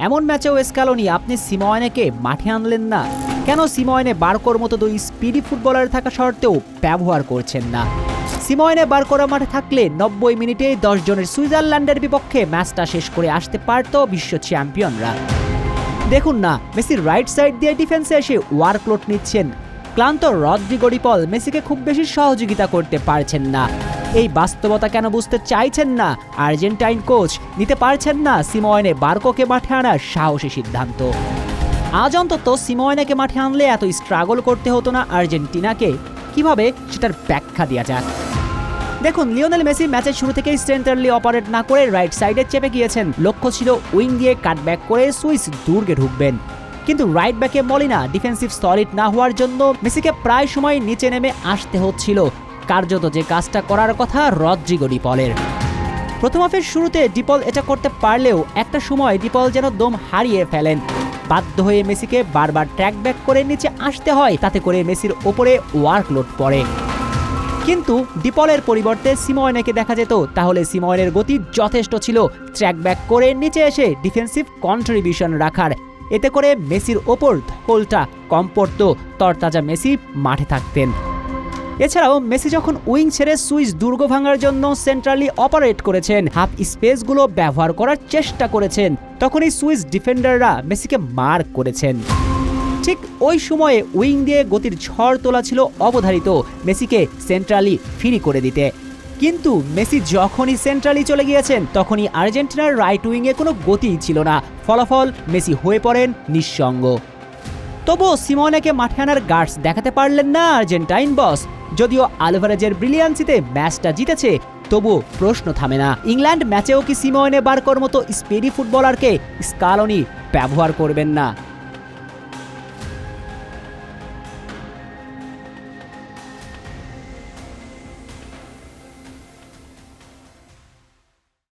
এমন ম্যাচেও স্ক্যালোনি আপনি সিমোয়েনেকে মাঠে আনলেন না। কেন সিমোয়েনে বার্কোর মতো দুই স্পিডি ফুটবলার থাকা সত্ত্বেও ব্যবহার করছেন না? সিমোয়েনে বার্কোরা মাঠে থাকলে 90 মিনিটে 10 জনের সুইজারল্যান্ডের বিপক্ষে ম্যাচটা শেষ করে আসতে পারত বিশ্ব চ্যাম্পিয়নরা। দেখুন না, মেসির রাইট সাইড দিয়ে ডিফেন্সে এসে ওয়ার্কলোড নিচ্ছেন। ক্লান্ত রদ্রিগো ডি পল মেসিকে খুব বেশি সহযোগিতা করতে পারছেন না। এই বাস্তবতা কেন বুঝতে চাইছেন না আর্জেন্টাইন কোচ? নিতে পারছেন না সিমোয়েনে বার্কোকে মাঠে আনার সাহসী সিদ্ধান্ত। আজ অন্তত সিমোয়েনেকে মাঠে আনলে এত স্ট্রাগল করতে হতো না আর্জেন্টিনাকে। কিভাবে, সেটার ব্যাখ্যা দেওয়া যাক। দেখুন, লিওনেল মেসি ম্যাচের শুরু থেকেই সেন্টারলি অপারেট না করে রাইট সাইডে চেপে গিয়েছেন। লক্ষ্য ছিল উইং দিয়ে কাটব্যাক করে সুইস দুর্গে ঢুকবেন। কিন্তু রাইট ব্যাকে মলিনা ডিফেন্সিভ সলিড না হওয়ার জন্য মেসিকে প্রায় সময় নিচে নেমে আসতে হচ্ছিল, কার্যত যে কাজটা করার কথা রদ্রিগো ডি পলের। প্রথম হাফের শুরুতে ডিপল এটা করতে পারলেও একটা সময় ডিপল যেন দম হারিয়ে ফেলেন। বাধ্য হয়ে মেসিকে বারবার ট্র্যাক ব্যাক করে নিচে আসতে হয়, তাতে করে মেসির ওপরে ওয়ার্কলোড পড়ে। কিন্তু ডিপলের পরিবর্তে সিমোয়েনেকে দেখা যেত, তাহলে সিমোয়েনের গতি যথেষ্ট ছিল ট্র্যাক ব্যাক করে নিচে এসে ডিফেন্সিভ কন্ট্রিবিউশন রাখার। এতে করে মেসির ওপর ধকলটা কম পড়ত, তরতাজা মেসি মাঠে থাকতেন। এছাড়াও মেসি যখন উইং ছেড়ে সুইস দুর্গ ভাঙার জন্য সেন্ট্রালি অপারেট করেছেন, হাফ স্পেসগুলো ব্যবহার করার চেষ্টা করেছেন, তখনই সুইস ডিফেন্ডাররা মেসিকে মার্ক করেছেন। ঠিক ওই সময়ে উইং দিয়ে গতির ঝড় তোলা ছিল অবধারিত মেসিকে সেন্ট্রালি ফ্রি করে দিতে। কিন্তু মেসি যখনই সেন্ট্রালি চলে গিয়েছেন, তখনই আর্জেন্টিনার রাইট উইংয়ে কোনো গতিই ছিল না। ফলাফল, মেসি হয়ে পড়েন নিঃসঙ্গ। তবুও সিমোনেকে মাঠে আনার গার্ডস দেখাতে পারলেন না আর্জেন্টাইন বস। যদিও আলভারেজের ব্রিলিয়ান্সিতে ম্যাচটা জিতেছে, তবুও প্রশ্ন থামে না, ইংল্যান্ড ম্যাচেও কি সিমোনে বার্কোর মতো স্পিডি ফুটবলারকে স্ক্যালোনি ব্যবহার করবেন না?